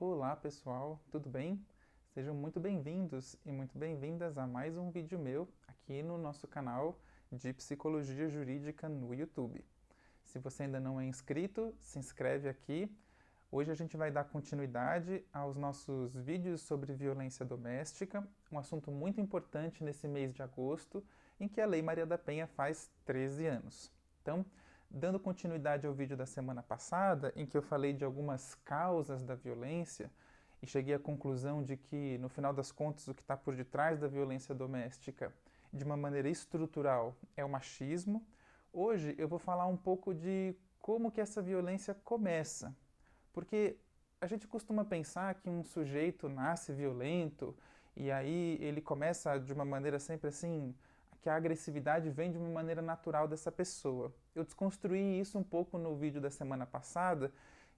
Olá pessoal, tudo bem? Sejam muito bem-vindos e muito bem-vindas a mais um vídeo meu aqui no nosso canal de Psicologia Jurídica no YouTube. Se você ainda não é inscrito, se inscreve aqui. Hoje a gente vai dar continuidade aos nossos vídeos sobre violência doméstica, um assunto muito importante nesse mês de agosto, em que a Lei Maria da Penha faz 13 anos. Então, dando continuidade ao vídeo da semana passada, em que eu falei de algumas causas da violência e cheguei à conclusão de que, no final das contas, o que está por detrás da violência doméstica, de uma maneira estrutural, é o machismo. Hoje eu vou falar um pouco de como que essa violência começa. Porque a gente costuma pensar que um sujeito nasce violento e aí ele começa de uma maneira sempre assim, que a agressividade vem de uma maneira natural dessa pessoa. Eu desconstruí isso um pouco no vídeo da semana passada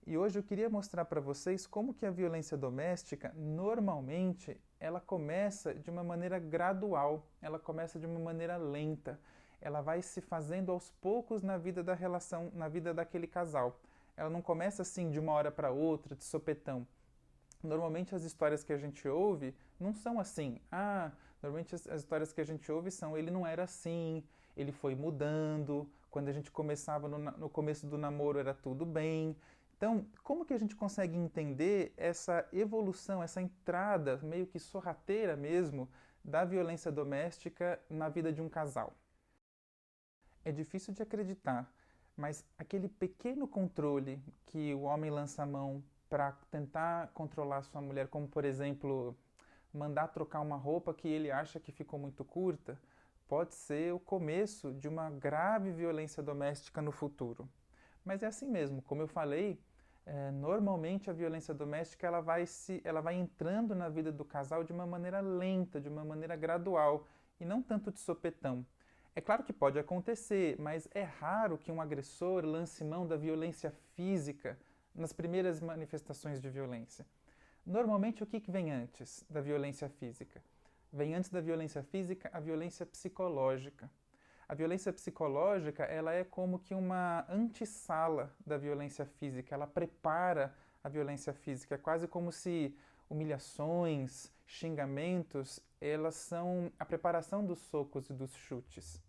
e hoje eu queria mostrar para vocês como que a violência doméstica, normalmente, ela começa de uma maneira gradual, ela começa de uma maneira lenta. Ela vai se fazendo aos poucos na vida da relação, na vida daquele casal. Ela não começa assim de uma hora para outra, de sopetão. Normalmente as histórias que a gente ouve não são assim. Normalmente as histórias que a gente ouve são ele não era assim, ele foi mudando, quando a gente começava no começo do namoro era tudo bem. Então, como que a gente consegue entender essa evolução, essa entrada meio que sorrateira mesmo da violência doméstica na vida de um casal? É difícil de acreditar, mas aquele pequeno controle que o homem lança a mão para tentar controlar sua mulher, como por exemplo, mandar trocar uma roupa que ele acha que ficou muito curta, pode ser o começo de uma grave violência doméstica no futuro. Mas é assim mesmo, como eu falei, normalmente a violência doméstica ela vai entrando na vida do casal de uma maneira lenta, de uma maneira gradual, e não tanto de sopetão. É claro que pode acontecer, mas é raro que um agressor lance mão da violência física nas primeiras manifestações de violência. Normalmente, o que vem antes da violência física? Vem antes da violência física a violência psicológica. A violência psicológica ela é como que uma antessala da violência física, ela prepara a violência física, é quase como se humilhações, xingamentos, elas são a preparação dos socos e dos chutes.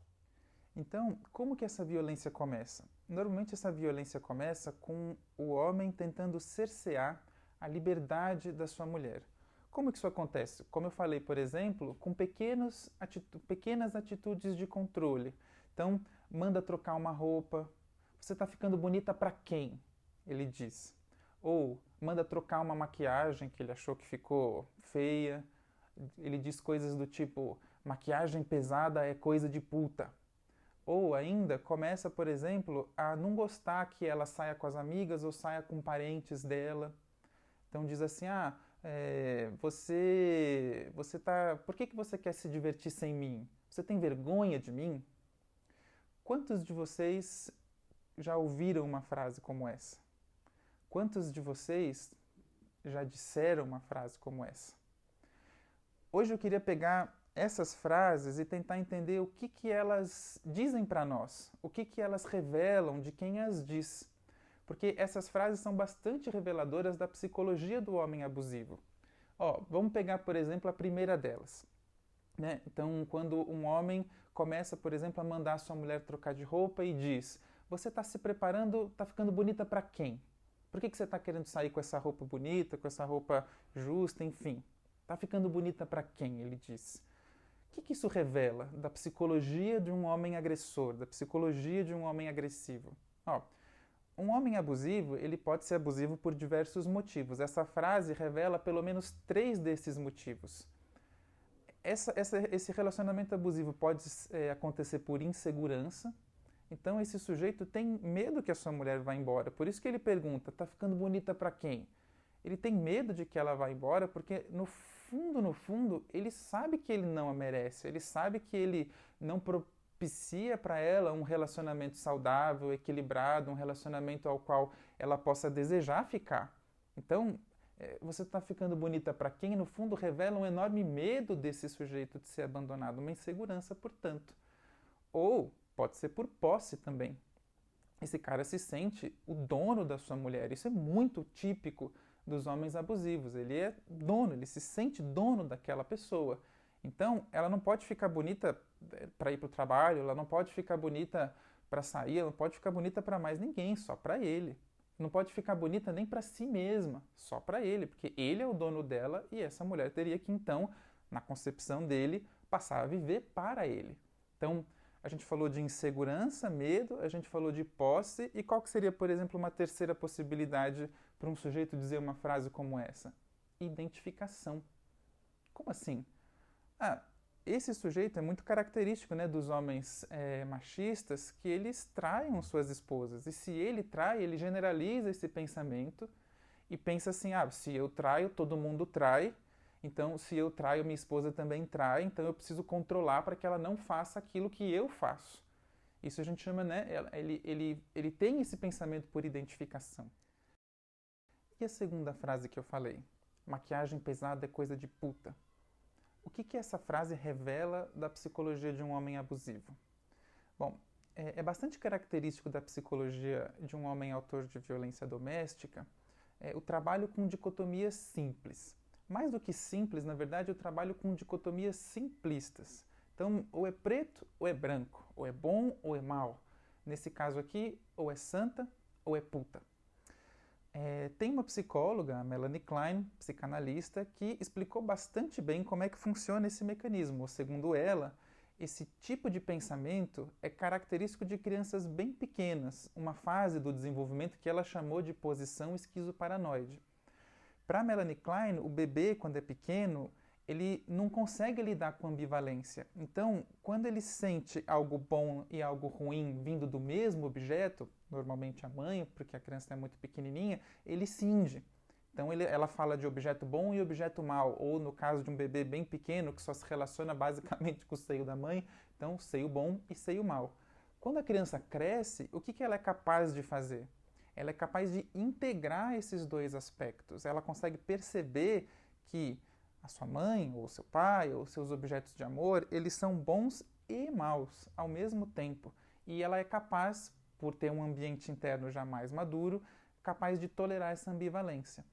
Então, como que essa violência começa? Normalmente essa violência começa com o homem tentando cercear a liberdade da sua mulher. Como que isso acontece? Como eu falei, por exemplo, com pequenas atitudes de controle. Então, manda trocar uma roupa. Você está ficando bonita para quem? Ele diz. Ou manda trocar uma maquiagem que ele achou que ficou feia. Ele diz coisas do tipo: maquiagem pesada é coisa de puta. Ou ainda começa, por exemplo, a não gostar que ela saia com as amigas ou saia com parentes dela. Então diz assim, você tá, por que você quer se divertir sem mim? Você tem vergonha de mim? Quantos de vocês já ouviram uma frase como essa? Quantos de vocês já disseram uma frase como essa? Hoje eu queria pegar essas frases e tentar entender o que elas dizem para nós, o que elas revelam de quem as diz. Porque essas frases são bastante reveladoras da psicologia do homem abusivo. Vamos pegar, por exemplo, a primeira delas. Né? Então, quando um homem começa, por exemplo, a mandar a sua mulher trocar de roupa e diz: você está se preparando, está ficando bonita para quem? Por que você está querendo sair com essa roupa bonita, com essa roupa justa, enfim? Está ficando bonita para quem? Ele diz. O que isso revela da psicologia de um homem agressor, da psicologia de um homem agressivo? Um homem abusivo, ele pode ser abusivo por diversos motivos. Essa frase revela pelo menos 3 desses motivos. Esse relacionamento abusivo pode acontecer por insegurança. Então esse sujeito tem medo que a sua mulher vá embora. Por isso que ele pergunta, tá ficando bonita para quem? Ele tem medo de que ela vá embora porque no fundo, ele sabe que ele não a merece. Ele sabe que ele não propicia para ela um relacionamento saudável, equilibrado, um relacionamento ao qual ela possa desejar ficar. Então, você está ficando bonita para quem, no fundo, revela um enorme medo desse sujeito de ser abandonado, uma insegurança, portanto. Ou pode ser por posse também. Esse cara se sente o dono da sua mulher. Isso é muito típico dos homens abusivos. Ele é dono, ele se sente dono daquela pessoa. Então, ela não pode ficar bonita para ir para o trabalho, ela não pode ficar bonita para sair, ela não pode ficar bonita para mais ninguém, só para ele. Não pode ficar bonita nem para si mesma, só para ele, porque ele é o dono dela e essa mulher teria que, então, na concepção dele, passar a viver para ele. Então, a gente falou de insegurança, medo, a gente falou de posse, e qual que seria, por exemplo, uma terceira possibilidade para um sujeito dizer uma frase como essa? Identificação. Como assim? Esse sujeito é muito característico, né, dos homens machistas, que eles traiam suas esposas. E se ele trai, ele generaliza esse pensamento e pensa assim, se eu traio, todo mundo trai, então se eu traio, minha esposa também trai, então eu preciso controlar para que ela não faça aquilo que eu faço. Isso a gente chama, né, ele tem esse pensamento por identificação. E a segunda frase que eu falei? Maquiagem pesada é coisa de puta. O que essa frase revela da psicologia de um homem abusivo? Bom, é bastante característico da psicologia de um homem autor de violência doméstica o trabalho com dicotomias simples. Mais do que simples, na verdade, o trabalho com dicotomias simplistas. Então, ou é preto ou é branco, ou é bom ou é mal. Nesse caso aqui, ou é santa ou é puta. Tem uma psicóloga, a Melanie Klein, psicanalista, que explicou bastante bem como é que funciona esse mecanismo. Segundo ela, esse tipo de pensamento é característico de crianças bem pequenas, uma fase do desenvolvimento que ela chamou de posição esquizoparanoide. Para Melanie Klein, o bebê, quando é pequeno, ele não consegue lidar com ambivalência. Então, quando ele sente algo bom e algo ruim vindo do mesmo objeto, normalmente a mãe, porque a criança é muito pequenininha, ele cinge. Então ela fala de objeto bom e objeto mau, ou no caso de um bebê bem pequeno, que só se relaciona basicamente com o seio da mãe, então seio bom e seio mau. Quando a criança cresce, o que ela é capaz de fazer? Ela é capaz de integrar esses dois aspectos. Ela consegue perceber que a sua mãe, ou seu pai, ou seus objetos de amor, eles são bons e maus ao mesmo tempo. E ela é capaz, por ter um ambiente interno já mais maduro, capaz de tolerar essa ambivalência.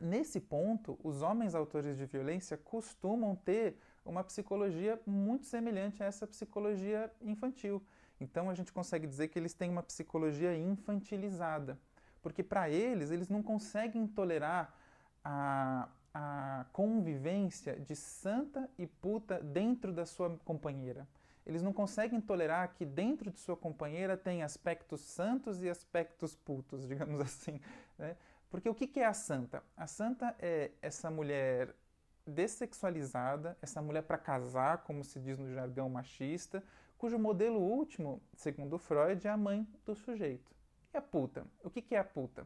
Nesse ponto, os homens autores de violência costumam ter uma psicologia muito semelhante a essa psicologia infantil. Então a gente consegue dizer que eles têm uma psicologia infantilizada, porque para eles não conseguem tolerar a convivência de santa e puta dentro da sua companheira. Eles não conseguem tolerar que dentro de sua companheira tem aspectos santos e aspectos putos, digamos assim, né? Porque o que é a santa? A santa é essa mulher dessexualizada, essa mulher para casar, como se diz no jargão machista, cujo modelo último, segundo Freud, é a mãe do sujeito. E a puta? O que é a puta?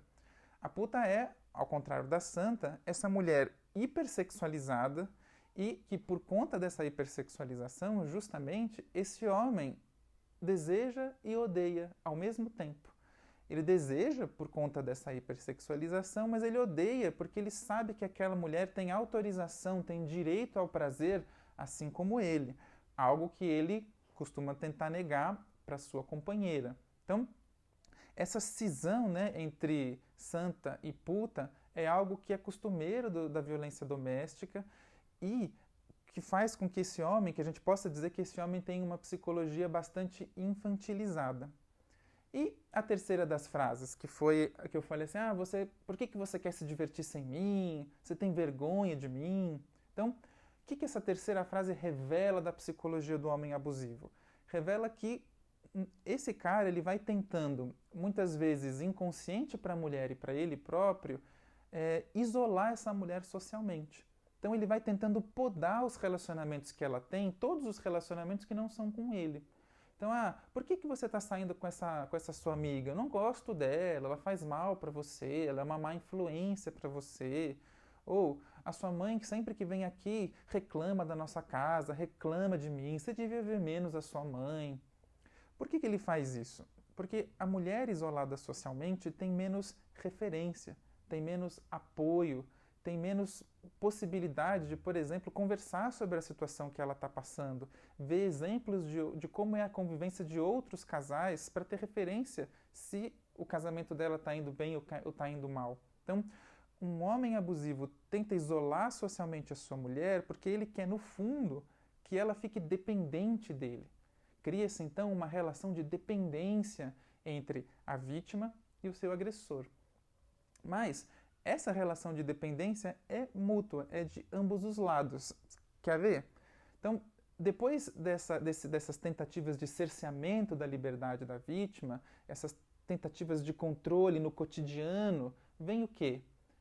A puta é, ao contrário da santa, essa mulher hipersexualizada e que, por conta dessa hipersexualização, justamente, esse homem deseja e odeia ao mesmo tempo. Ele deseja por conta dessa hipersexualização, mas ele odeia porque ele sabe que aquela mulher tem autorização, tem direito ao prazer, assim como ele. Algo que ele costuma tentar negar para sua companheira. Então, essa cisão, né, entre santa e puta é algo que é costumeiro da violência doméstica e que faz com que esse homem, que a gente possa dizer que esse homem tem uma psicologia bastante infantilizada. E a terceira das frases, que foi a que eu falei assim, por que você quer se divertir sem mim? Você tem vergonha de mim? Então, o que essa terceira frase revela da psicologia do homem abusivo? Revela que esse cara ele vai tentando, muitas vezes inconsciente para a mulher e para ele próprio, isolar essa mulher socialmente. Então ele vai tentando podar os relacionamentos que ela tem, todos os relacionamentos que não são com ele. Então, por que você está saindo com essa sua amiga? Eu não gosto dela, ela faz mal para você, ela é uma má influência para você. Ou a sua mãe, que sempre que vem aqui, reclama da nossa casa, reclama de mim, você devia ver menos a sua mãe. Por que ele faz isso? Porque a mulher isolada socialmente tem menos referência, tem menos apoio, tem menos possibilidade de, por exemplo, conversar sobre a situação que ela está passando, ver exemplos de como é a convivência de outros casais para ter referência se o casamento dela está indo bem ou está indo mal. Então, um homem abusivo tenta isolar socialmente a sua mulher porque ele quer, no fundo, que ela fique dependente dele. Cria-se, então, uma relação de dependência entre a vítima e o seu agressor. Mas essa relação de dependência é mútua, é de ambos os lados. Quer ver? Então, depois dessas tentativas de cerceamento da liberdade da vítima, essas tentativas de controle no cotidiano, vem o quê?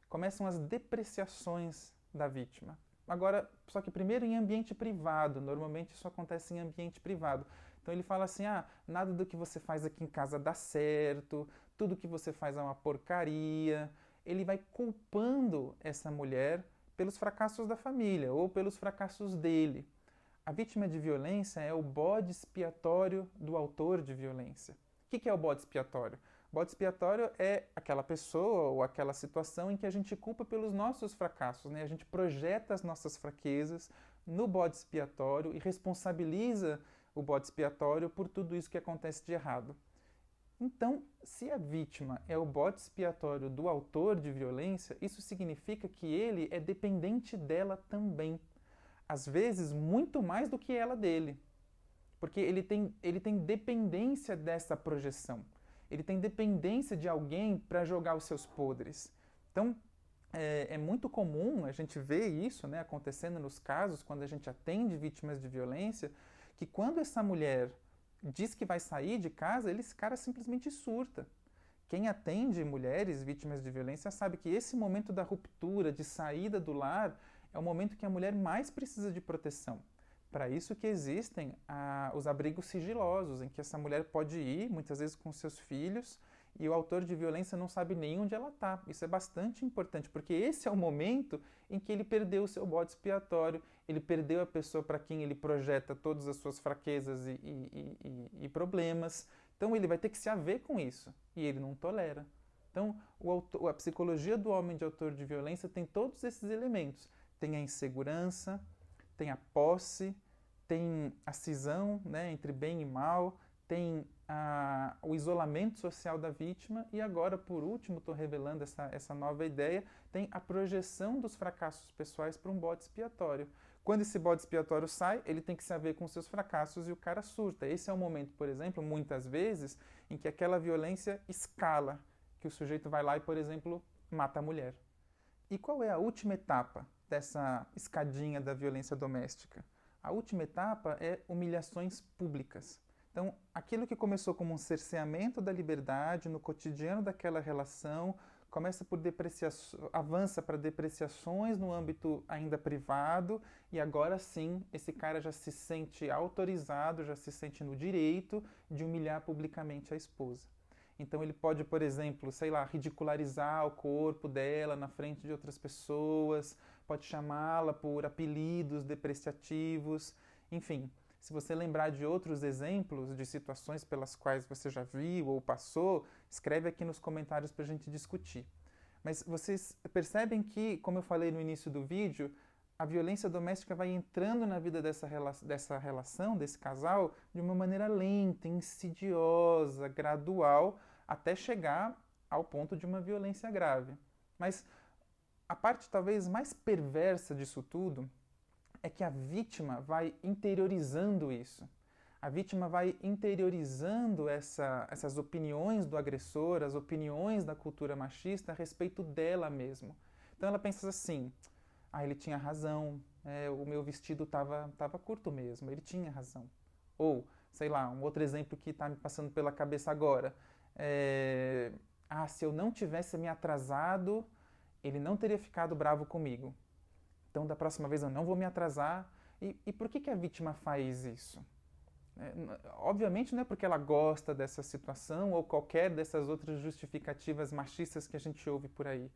Começam as depreciações da vítima. Agora, só que primeiro em ambiente privado, normalmente isso acontece em ambiente privado. Então ele fala assim, nada do que você faz aqui em casa dá certo, tudo que você faz é uma porcaria. Ele vai culpando essa mulher pelos fracassos da família ou pelos fracassos dele. A vítima de violência é o bode expiatório do autor de violência. O que é o bode expiatório? O bode expiatório é aquela pessoa ou aquela situação em que a gente culpa pelos nossos fracassos, né? A gente projeta as nossas fraquezas no bode expiatório e responsabiliza o bode expiatório por tudo isso que acontece de errado. Então, se a vítima é o bode expiatório do autor de violência, isso significa que ele é dependente dela também. Às vezes, muito mais do que ela dele. Porque ele tem dependência dessa projeção. Ele tem dependência de alguém para jogar os seus podres. Então, é muito comum a gente ver isso, né, acontecendo nos casos, quando a gente atende vítimas de violência, que quando essa mulher diz que vai sair de casa, esse cara simplesmente surta. Quem atende mulheres vítimas de violência sabe que esse momento da ruptura, de saída do lar, é o momento que a mulher mais precisa de proteção. Para isso que existem os abrigos sigilosos, em que essa mulher pode ir, muitas vezes com seus filhos, e o autor de violência não sabe nem onde ela está. Isso é bastante importante, porque esse é o momento em que ele perdeu o seu bode expiatório, ele perdeu a pessoa para quem ele projeta todas as suas fraquezas e problemas. Então ele vai ter que se haver com isso, e ele não tolera. Então a psicologia do homem de autor de violência tem todos esses elementos. Tem a insegurança, tem a posse, tem a cisão, né, entre bem e mal, tem o isolamento social da vítima e agora, por último, estou revelando essa nova ideia, tem a projeção dos fracassos pessoais para um bode expiatório. Quando esse bode expiatório sai, ele tem que se haver com seus fracassos e o cara surta. Esse é o momento, por exemplo, muitas vezes, em que aquela violência escala, que o sujeito vai lá e, por exemplo, mata a mulher. E qual é a última etapa dessa escadinha da violência doméstica? A última etapa é humilhações públicas. Então, aquilo que começou como um cerceamento da liberdade no cotidiano daquela relação, começa por avança para depreciações no âmbito ainda privado, e agora sim, esse cara já se sente autorizado, já se sente no direito de humilhar publicamente a esposa. Então ele pode, por exemplo, sei lá, ridicularizar o corpo dela na frente de outras pessoas, pode chamá-la por apelidos depreciativos, enfim. Se você lembrar de outros exemplos de situações pelas quais você já viu ou passou, escreve aqui nos comentários para a gente discutir. Mas vocês percebem que, como eu falei no início do vídeo, a violência doméstica vai entrando na vida dessa relação, desse casal, de uma maneira lenta, insidiosa, gradual, até chegar ao ponto de uma violência grave. Mas a parte talvez mais perversa disso tudo é que a vítima vai interiorizando isso. A vítima vai interiorizando essas opiniões do agressor, as opiniões da cultura machista a respeito dela mesma. Então ela pensa assim, ele tinha razão, o meu vestido estava curto mesmo, ele tinha razão. Ou, sei lá, um outro exemplo que está me passando pela cabeça agora, se eu não tivesse me atrasado, ele não teria ficado bravo comigo. Então, da próxima vez eu não vou me atrasar. E por que a vítima faz isso? Obviamente não é porque ela gosta dessa situação ou qualquer dessas outras justificativas machistas que a gente ouve por aí.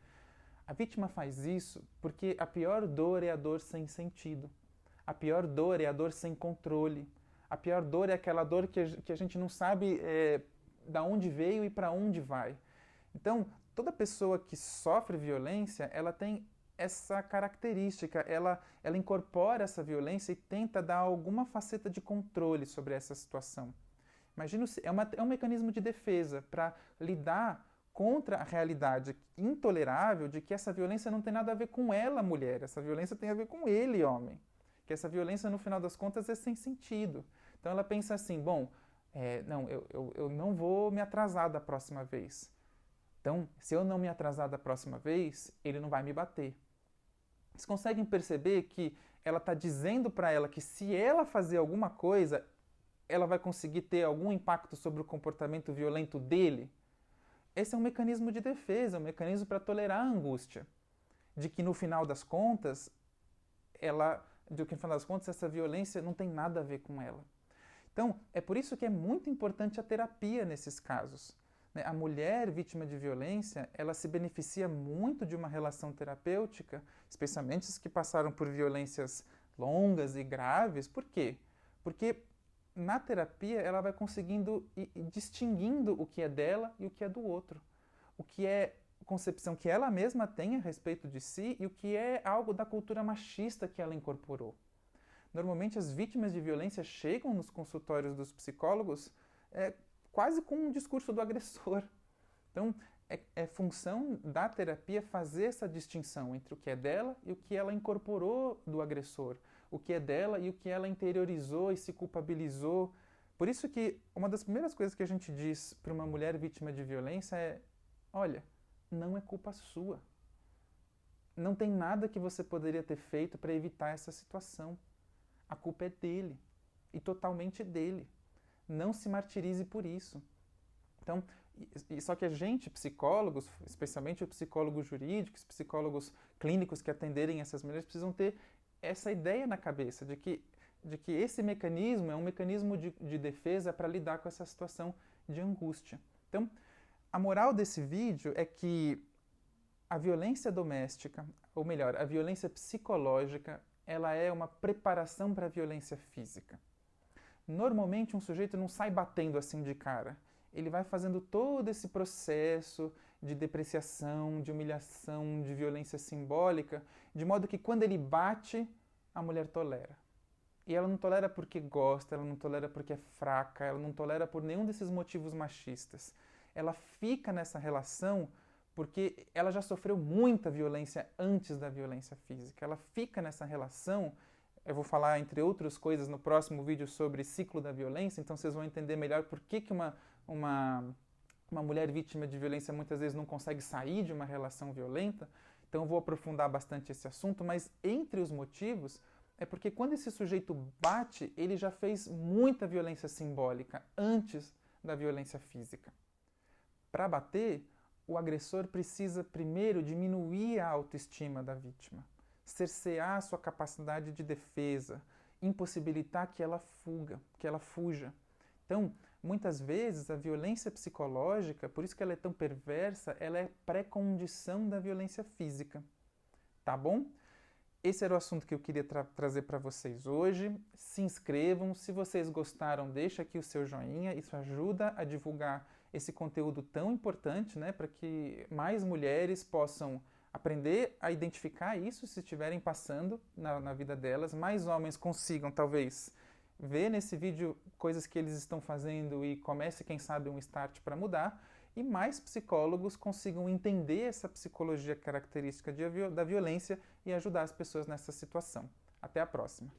A vítima faz isso porque a pior dor é a dor sem sentido. A pior dor é a dor sem controle. A pior dor é aquela dor que a gente não sabe da onde veio e para onde vai. Então, toda pessoa que sofre violência, ela tem essa característica, ela incorpora essa violência e tenta dar alguma faceta de controle sobre essa situação. Imagina, é um mecanismo de defesa para lidar contra a realidade intolerável de que essa violência não tem nada a ver com ela, mulher, essa violência tem a ver com ele, homem. Que essa violência, no final das contas, é sem sentido. Então ela pensa assim, bom, não, eu não vou me atrasar da próxima vez. Então, se eu não me atrasar da próxima vez, ele não vai me bater. Vocês conseguem perceber que ela está dizendo para ela que se ela fazer alguma coisa, ela vai conseguir ter algum impacto sobre o comportamento violento dele? Esse é um mecanismo de defesa, um mecanismo para tolerar a angústia. De que no final das contas, essa violência não tem nada a ver com ela. Então, é por isso que é muito importante a terapia nesses casos. A mulher vítima de violência, ela se beneficia muito de uma relação terapêutica, especialmente as que passaram por violências longas e graves. Por quê? Porque na terapia ela vai conseguindo ir distinguindo o que é dela e o que é do outro. O que é concepção que ela mesma tem a respeito de si e o que é algo da cultura machista que ela incorporou. Normalmente as vítimas de violência chegam nos consultórios dos psicólogos quase com um discurso do agressor. Então, é função da terapia fazer essa distinção entre o que é dela e o que ela incorporou do agressor, o que é dela e o que ela interiorizou e se culpabilizou. Por isso que uma das primeiras coisas que a gente diz para uma mulher vítima de violência é: olha, não é culpa sua. Não tem nada que você poderia ter feito para evitar essa situação. A culpa é dele, e totalmente dele. Não se martirize por isso. Então, só que a gente, psicólogos, especialmente os psicólogos jurídicos, psicólogos clínicos que atenderem essas mulheres, precisam ter essa ideia na cabeça de que esse mecanismo é um mecanismo de defesa para lidar com essa situação de angústia. Então, a moral desse vídeo é que a violência doméstica, ou melhor, a violência psicológica, ela é uma preparação para a violência física. Normalmente um sujeito não sai batendo assim de cara. Ele vai fazendo todo esse processo de depreciação, de humilhação, de violência simbólica, de modo que quando ele bate, a mulher tolera. E ela não tolera porque gosta, ela não tolera porque é fraca, ela não tolera por nenhum desses motivos machistas. Ela fica nessa relação porque ela já sofreu muita violência antes da violência física. Ela fica nessa relação. Eu vou falar, entre outras coisas, no próximo vídeo sobre ciclo da violência, então vocês vão entender melhor por que uma mulher vítima de violência muitas vezes não consegue sair de uma relação violenta. Então eu vou aprofundar bastante esse assunto, mas entre os motivos é porque quando esse sujeito bate, ele já fez muita violência simbólica antes da violência física. Para bater, o agressor precisa primeiro diminuir a autoestima da vítima, cercear sua capacidade de defesa, impossibilitar que ela fuja. Então, muitas vezes a violência psicológica, por isso que ela é tão perversa, ela é pré-condição da violência física. Tá bom? Esse era o assunto que eu queria trazer para vocês hoje. Se inscrevam, se vocês gostaram, deixa aqui o seu joinha, isso ajuda a divulgar esse conteúdo tão importante, né, para que mais mulheres possam aprender a identificar isso se estiverem passando na vida delas, mais homens consigam talvez ver nesse vídeo coisas que eles estão fazendo e comece, quem sabe, um start para mudar, e mais psicólogos consigam entender essa psicologia característica da violência e ajudar as pessoas nessa situação. Até a próxima!